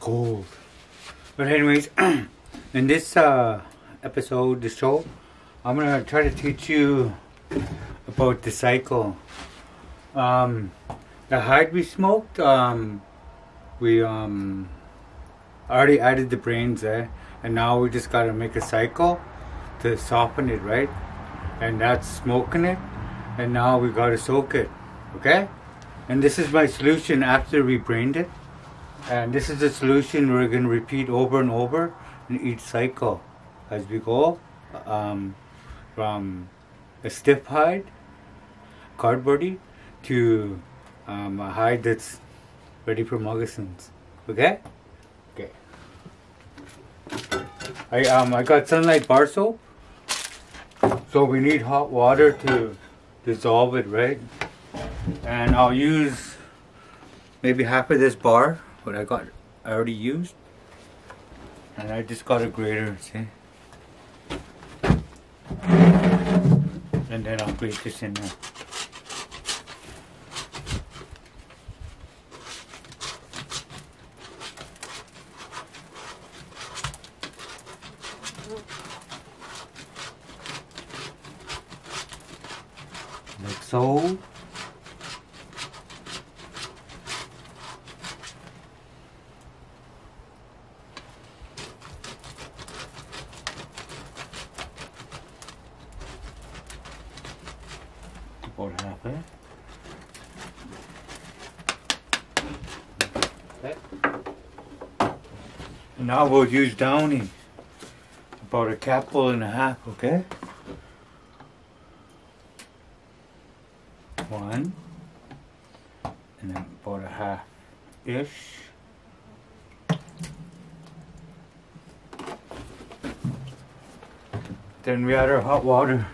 cold. But anyways, in this episode, the show, I'm gonna try to teach you about the cycle. The hide we smoked, we already added the brains there, and now we just gotta make a cycle to soften it, right? And that's smoking it, and now we gotta soak it, okay? And this is my solution after we brained it, and this is the solution we're gonna repeat over and over in each cycle as we go, from a stiff hide, cardboardy, to a hide that's ready for moccasins. Okay? Okay. I got sunlight bar soap, so we need hot water to dissolve it, right? And I'll use maybe half of this bar, what I already used, and I just got a grater, see? And then I'll grate this in there. Like so. About half, eh? Okay. And now we'll use Downy. About a capful and a half, okay? One. And then about a half-ish. Then we add our hot water.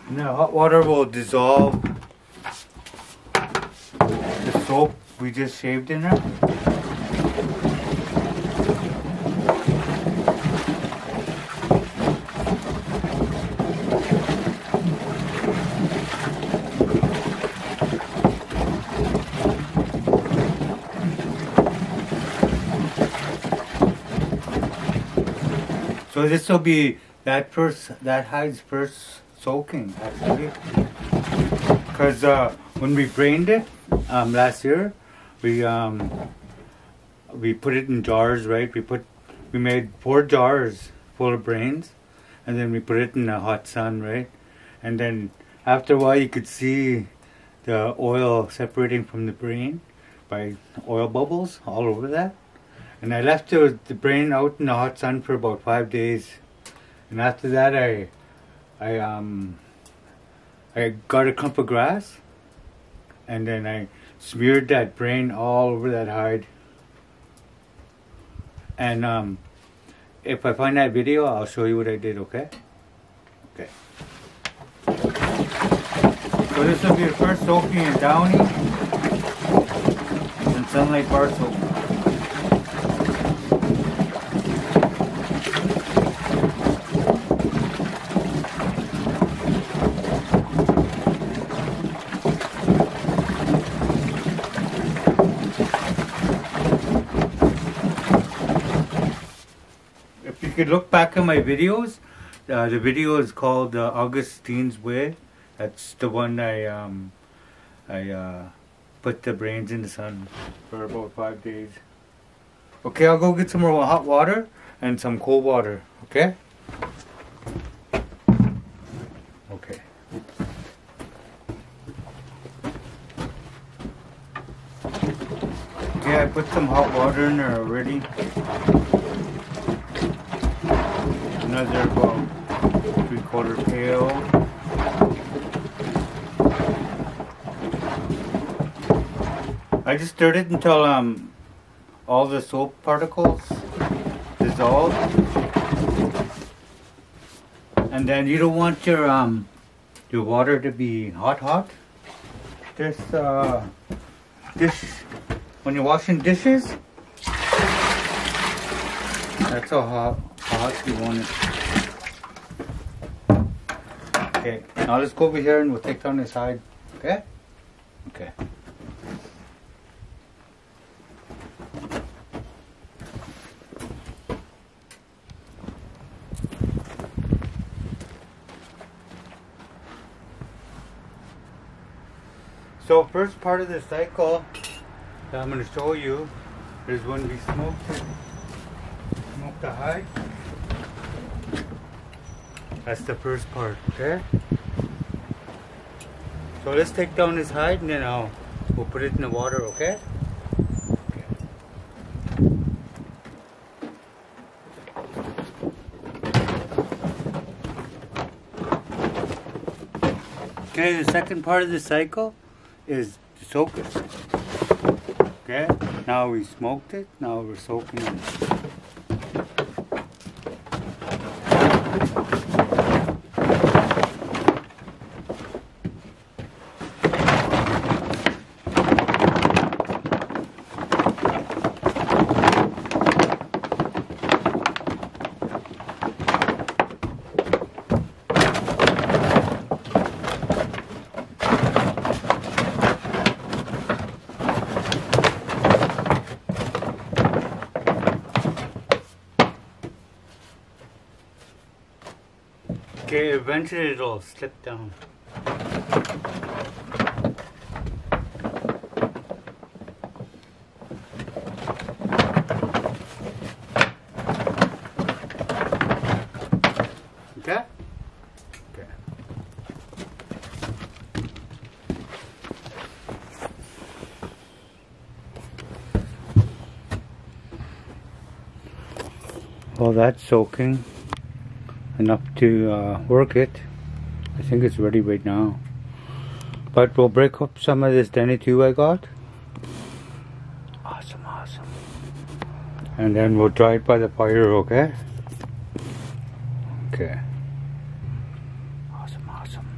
And the hot water will dissolve the soap we just shaved in there. So this will be that hide's first soaking, actually, because when we brained it last year, we put it in jars, right? We made 4 jars full of brains, and then we put it in the hot sun, right? And then after a while, you could see the oil separating from the brain by oil bubbles all over that. And I left the brain out in the hot sun for about 5 days, and after that, I got a clump of grass, and then I smeared that brain all over that hide. And if I find that video, I'll show you what I did, okay? Okay. So this will be the first soaking in Downy and sunlight bar soap. You could look back at my videos. The video is called Augustine's Way. That's the one I put the brains in the sun for about 5 days. Okay, I'll go get some more hot water and some cold water. Okay. Okay. Okay, I put some hot water in there already. Another about 3/4 pail. I just stirred it until all the soap particles dissolve, and then you don't want your water to be hot. This dish, when you're washing dishes, that's how hot you want it. Okay, now let's go over here and we'll take down this hide. okay? Okay. So first part of the cycle that I'm going to show you is when we smoke the hide. That's the first part, okay? So let's take down this hide and then we'll put it in the water, okay? Okay, the second part of the cycle is to soak it. Okay, now we smoked it, now we're soaking it. Okay, eventually it'll slip down. Okay? Okay. Well, that's soaking enough to work it. I think it's ready right now. But we'll break up some of this Denny too I got. Awesome, awesome. And then we'll dry it by the fire, okay? Okay. Awesome, awesome.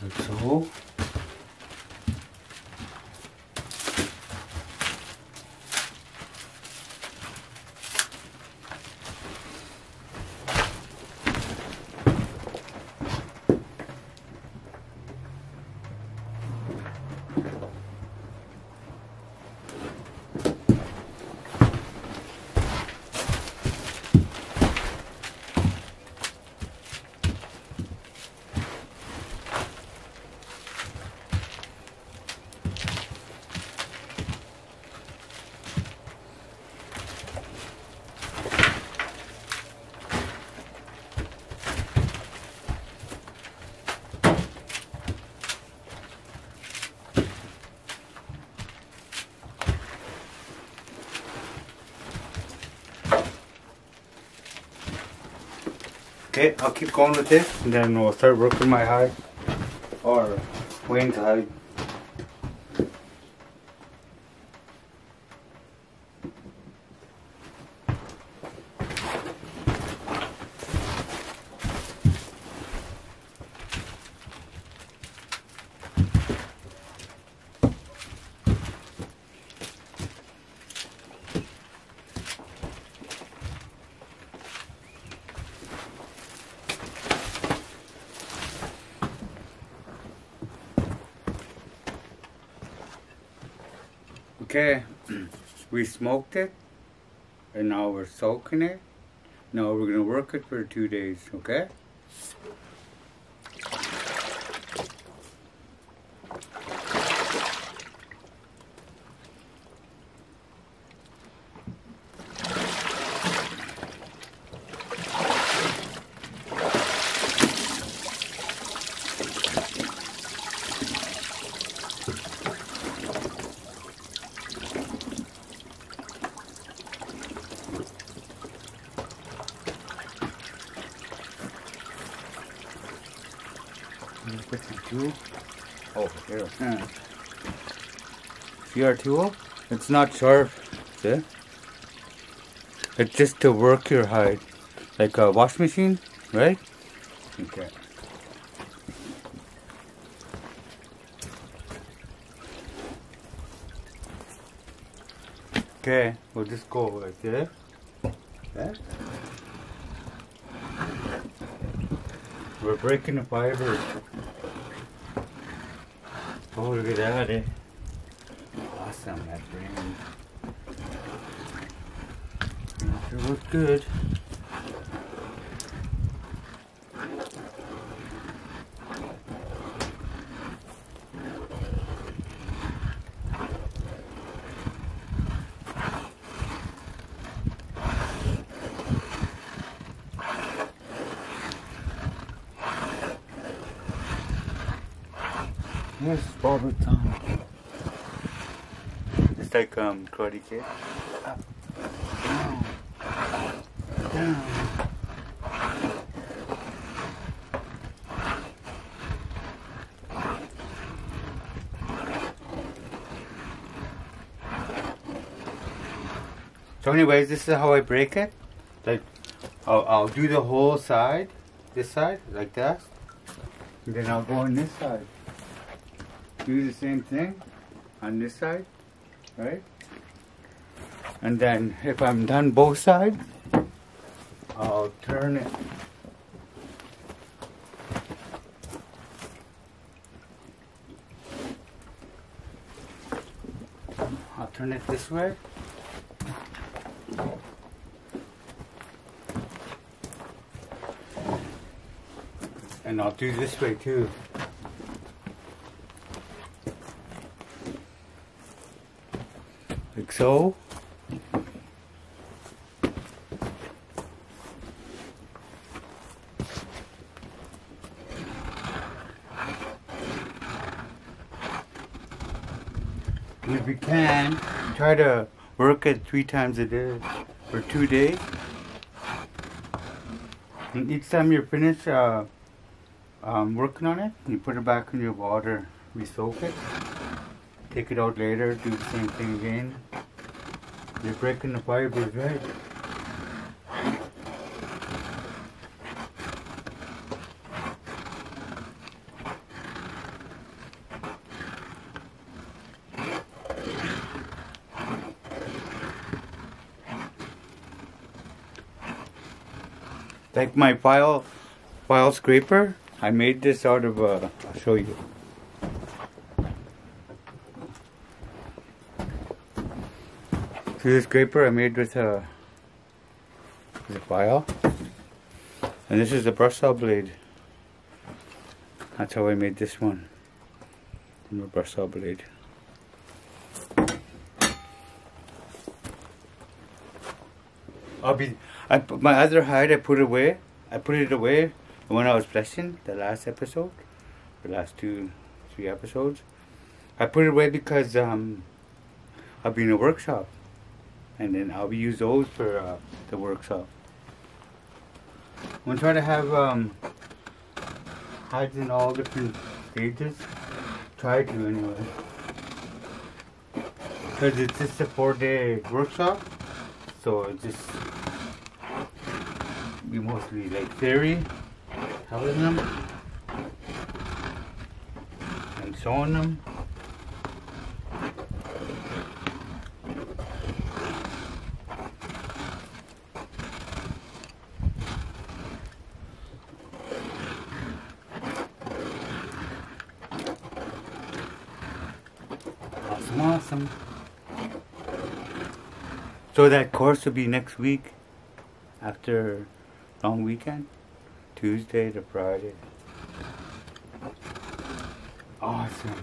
Like so. Okay, I'll keep going with this and then we'll start working my hide or Wayne's hide. Okay, we smoked it and now we're soaking it. Now we're going to work it for 2 days, okay? Oh, here. See our tool? It's not sharp. See? It's just to work your hide. Like a wash machine, right? Okay. Okay, we'll just go like this. Okay. We're breaking the fibers. Oh, look at that, eh? Awesome, that brain. It looks good. Yes, barber time. It's like Karate Kid. Up, down, down. So anyways, this is how I break it. Like, I'll do the whole side, this side, like that. And then I'll go on this side. Do the same thing on this side, right? And then if I'm done both sides, I'll turn it. I'll turn it this way. And I'll do this way too. Like so. And if you can, try to work it 3 times a day for 2 days. And each time you're finished working on it, you put it back in your water, re-soak it, take it out later, do the same thing again. You're breaking the fibers, right? Like my file scraper, I made this out of, I'll show you. See the scraper I made with a file. And this is the brush saw blade. That's how I made this one. From a brush saw blade. My other hide I put away. I put it away when I was fleshing the last episode, the last 2-3 episodes. I put it away because I'll be in a workshop, and then I'll use those for the workshop. I'm gonna try to have hides in all different stages. Try to anyway, because it's just a 4-day workshop, so it's just be mostly like theory, telling them and showing them. Awesome. So that course will be next week after long weekend, Tuesday to Friday. Awesome.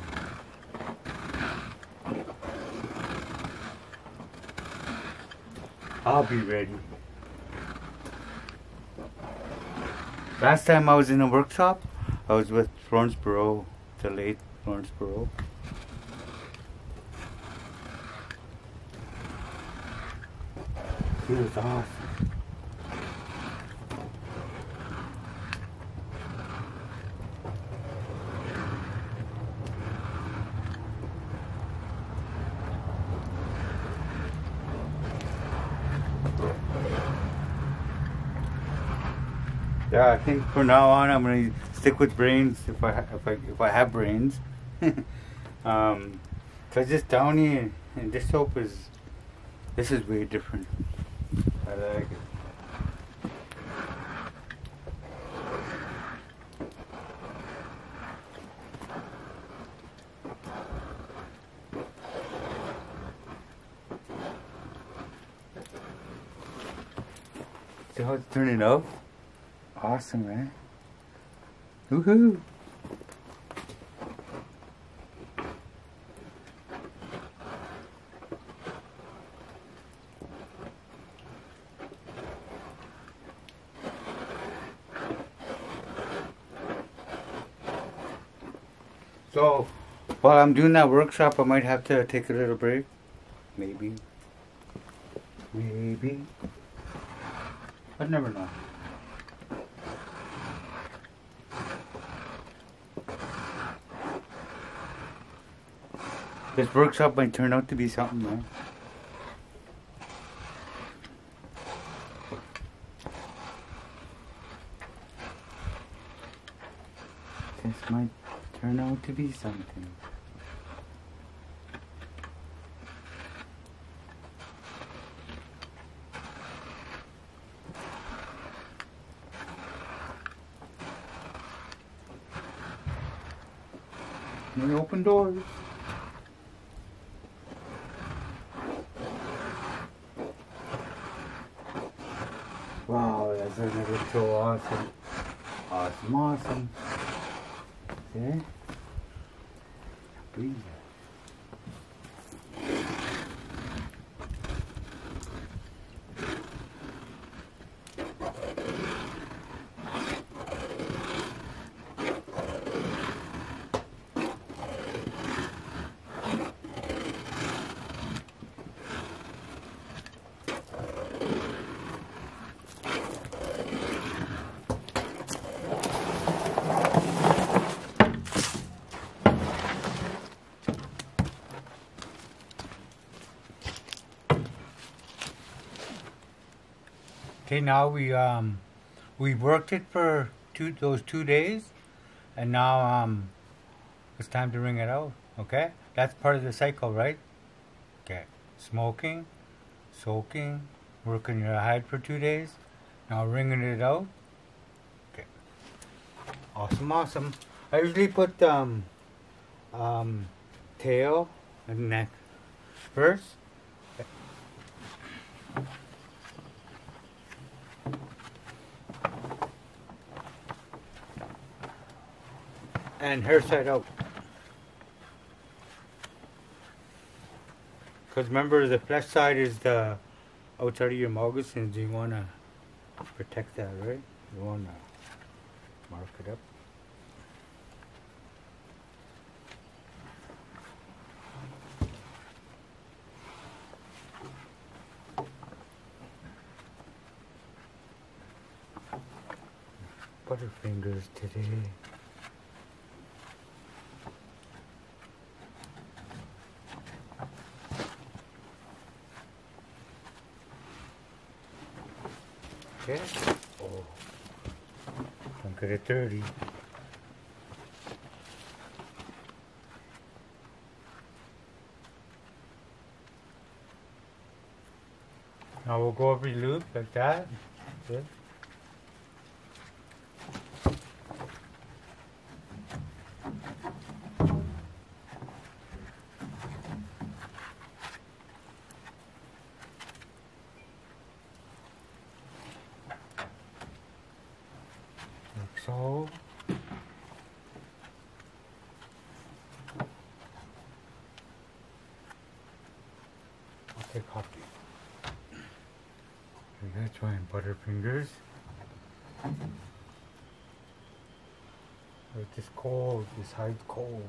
I'll be ready. Last time I was in a workshop, I was with Florence Burrow, the late Florence Burrow. She was awesome. Yeah, I think from now on I'm gonna stick with brains if I have brains. Cause this Downy and this soap is This is way different. I like it. See how it's turning out? Awesome, man. Woohoo! So, while I'm doing that workshop, I might have to take a little break. Maybe. Maybe. I'd never know. This workshop might turn out to be something, man. This might turn out to be something. May open doors. Wow, that's gonna be so awesome. Awesome, awesome. See? Breathe. Okay, now we worked it for those 2 days, and now it's time to wring it out. Okay, that's part of the cycle, right? Okay, smoking, soaking, working your hide for 2 days, now wringing it out. Okay, awesome, awesome. I usually put tail and neck first. And hair side out. Because remember, the flesh side is the outside of your moccasins. You want to protect that, right? You want to mark it up. Butterfingers today. Okay. Oh, don't get it dirty. Now we'll go every loop like that. Good. So, I'll take copy. That's why I'm Butterfingers. It's just cold, this hide's cold.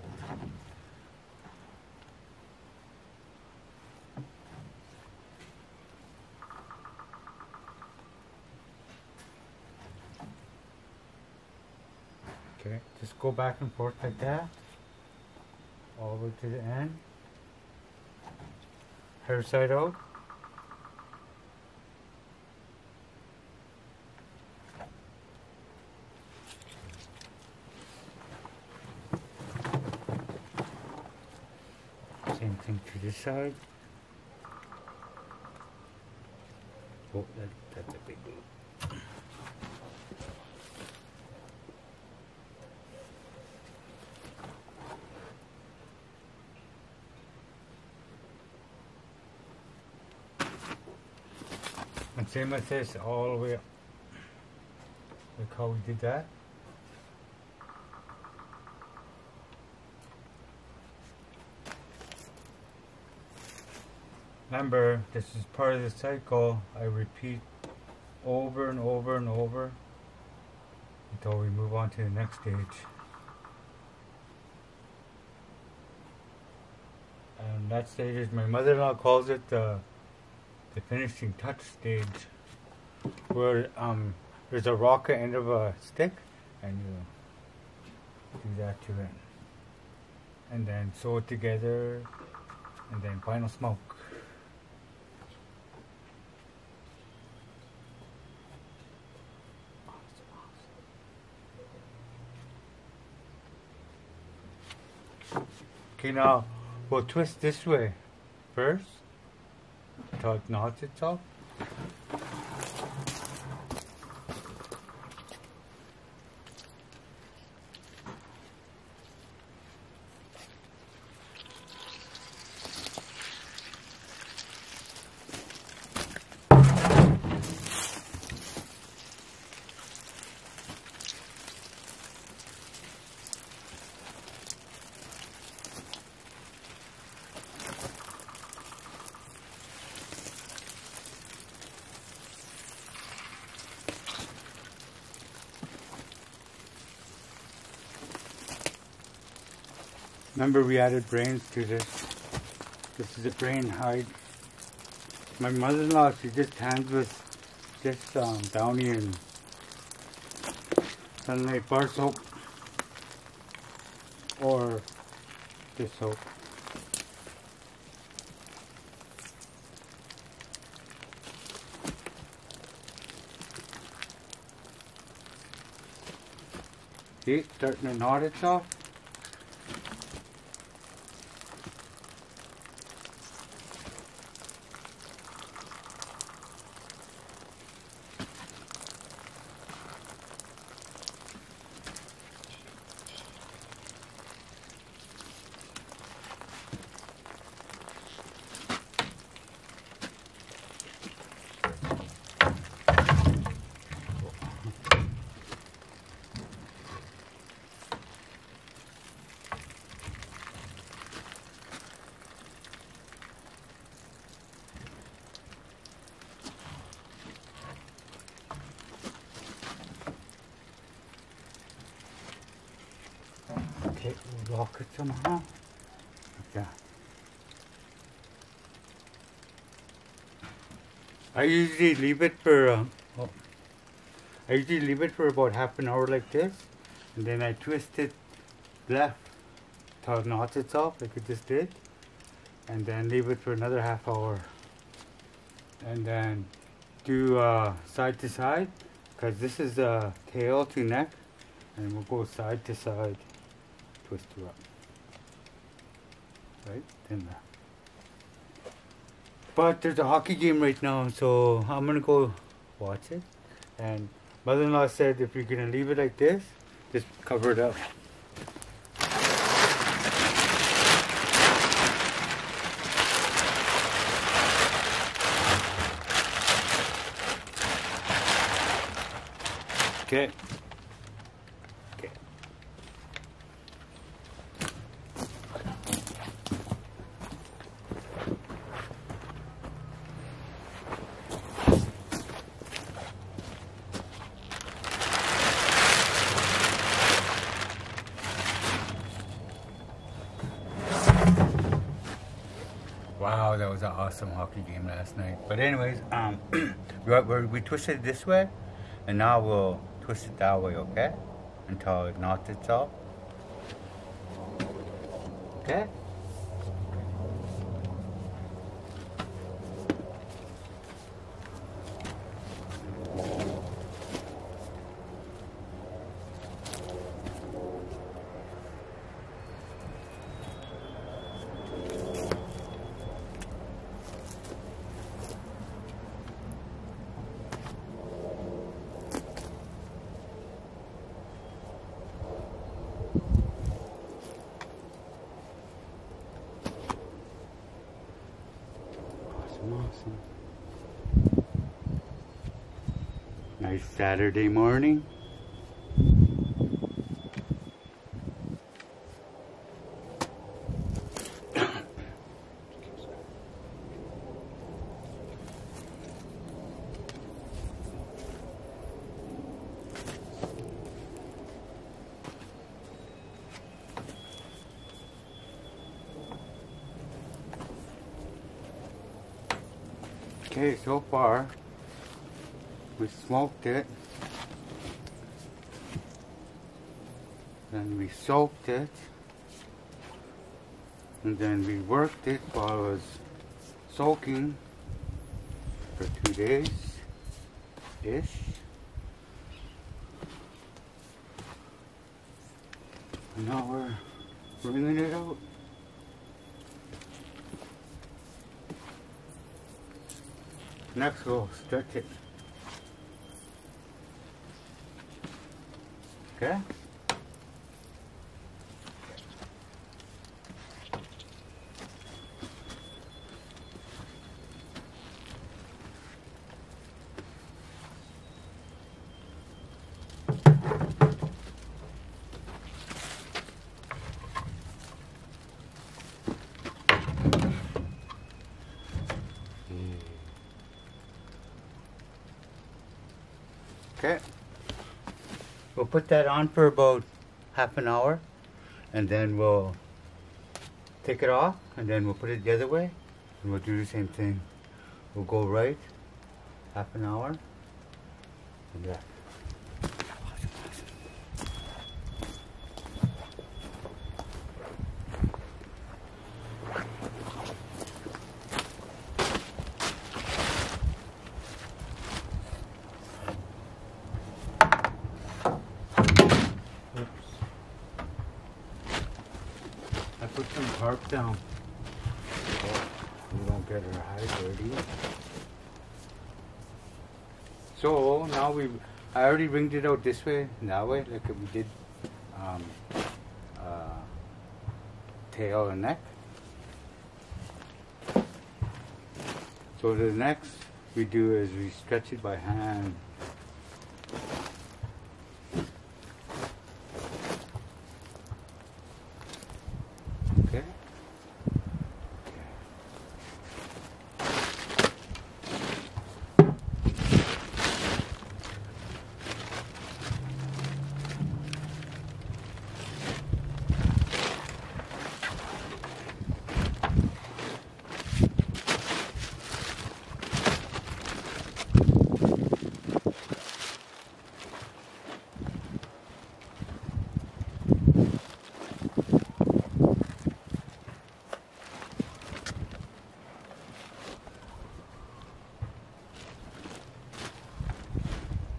Okay, just go back and forth like that, all the way to the end. Hair side out. Same thing to this side. Oh, that's a big loop. And same as this, all the way up. Look how we did that. Remember, this is part of the cycle. I repeat over and over and over until we move on to the next stage. And that stage is, my mother-in-law calls it the finishing touch stage, where there's a rock at the end of a stick and you do that to it. And then sew it together and then final smoke. Okay, now we'll twist this way first until it knots itself. Remember, we added brains to this. This is a brain hide. My mother-in-law, she just hands with this Downy and Sunlight bar soap or this soap. See, it's starting to knot itself. Okay, we'll lock it somehow. Like that. I usually leave it for about half an hour like this, and then I twist it left till it knots itself like it just did, and then leave it for another half hour, and then do side to side, because this is tail to neck, and we'll go side to side. Twist her up, right? Then but there's a hockey game right now, so I'm gonna go watch it. And mother-in-law said if you're gonna leave it like this, just cover it up. Okay. Wow, that was an awesome hockey game last night. But anyways, we twisted it this way, and now we'll twist it that way, okay? Until it knots itself. Okay? Awesome. Nice Saturday morning. Okay, so far we smoked it, then we soaked it, and then we worked it while it was soaking for 2 days-ish. And now we're wringing it out. Next we'll stretch it. Okay? Okay, we'll put that on for about half an hour, and then we'll take it off, and then we'll put it the other way, and we'll do the same thing. We'll go right, half an hour, and left. I put some tarp down so we don't get our hide dirty. So now I already ringed it out this way and that way, like we did tail and neck. So the next we do is we stretch it by hand. Okay.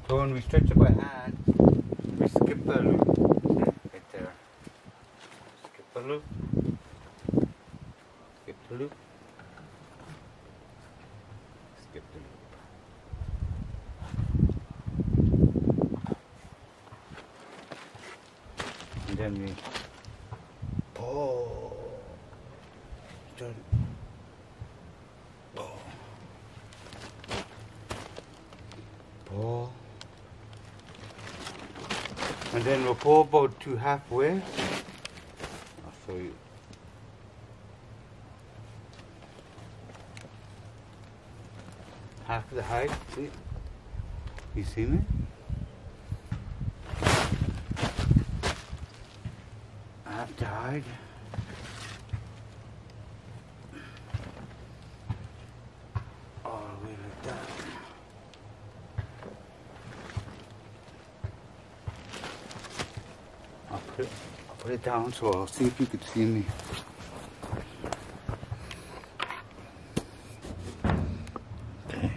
So when we stretch it by hand, we skip a loop. See? Right there. Skip a loop. Skip the loop. Skip the loop. And then we pull. Start. Pull. Pull. And then we'll pull about to halfway. I'll show you. Half the height, see? You see me? Half the height. All the way like that. I'll put it down so I'll see if you can see me. Okay.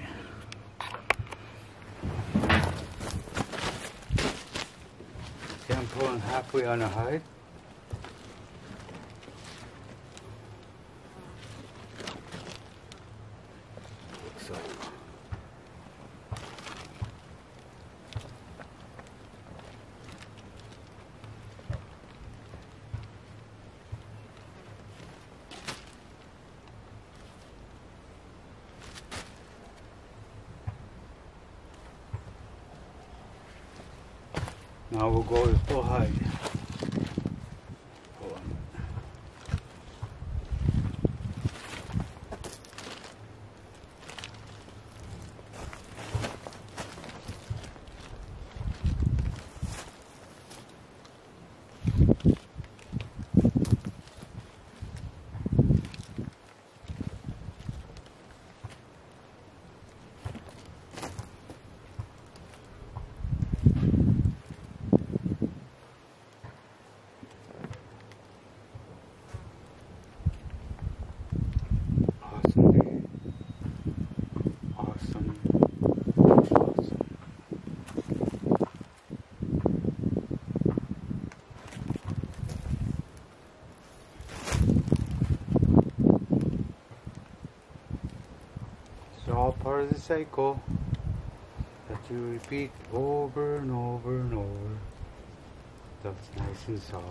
See, I'm pulling halfway on the hide. Like so. Now we'll go with full height. All part of the cycle that you repeat over and over and over. That's nice and soft.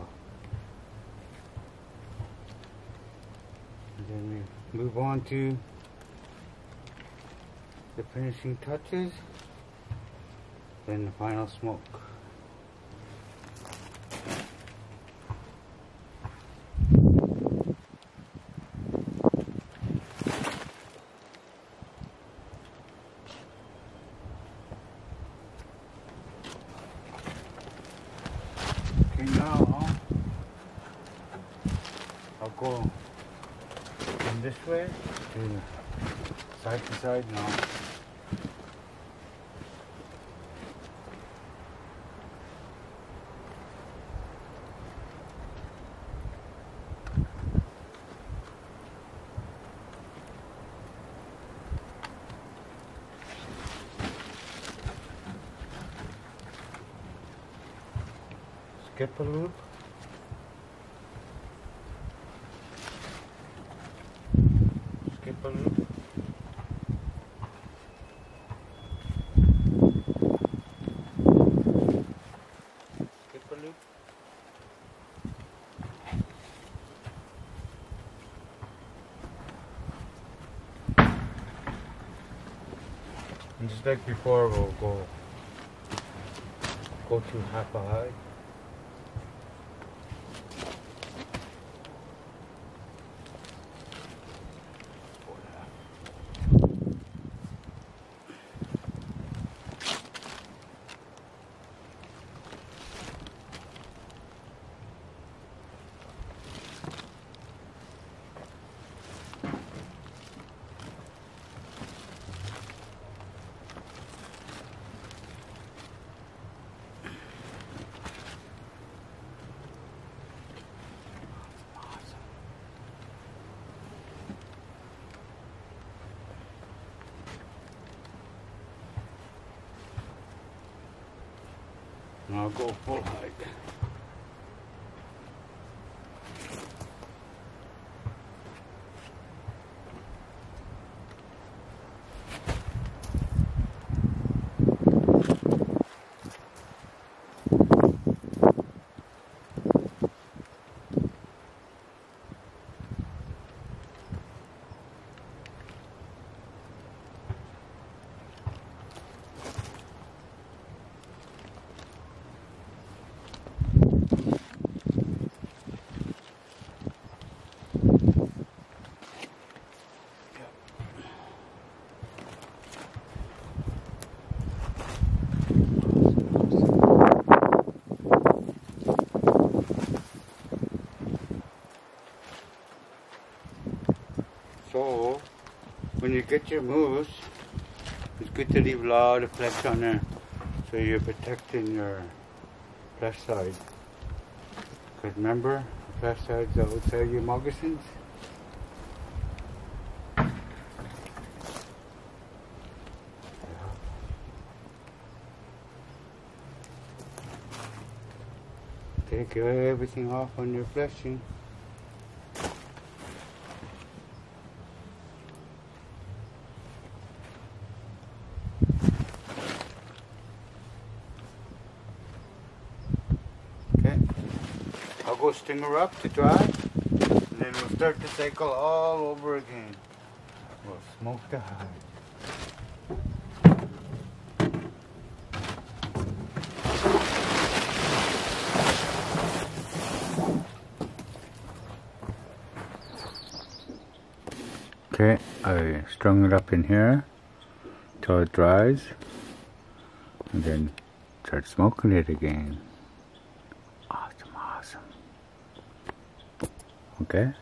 And then we move on to the finishing touches, then the final smoke. Now I'll go from this way to side now. Skip a loop. Skip a loop. Skip a loop. And just like before, we'll go to half a high. And I'll go full height. So, when you get your moves, it's good to leave a lot of flex on there so you're protecting your flesh side. Because remember, the flesh side's outside your moccasins. Take everything off on your fleshing. I'll go sting her up to dry, and then we'll start the cycle all over again. We'll smoke the hide. Okay, I strung it up in here till it dries, and then start smoking it again. Awesome. Okay.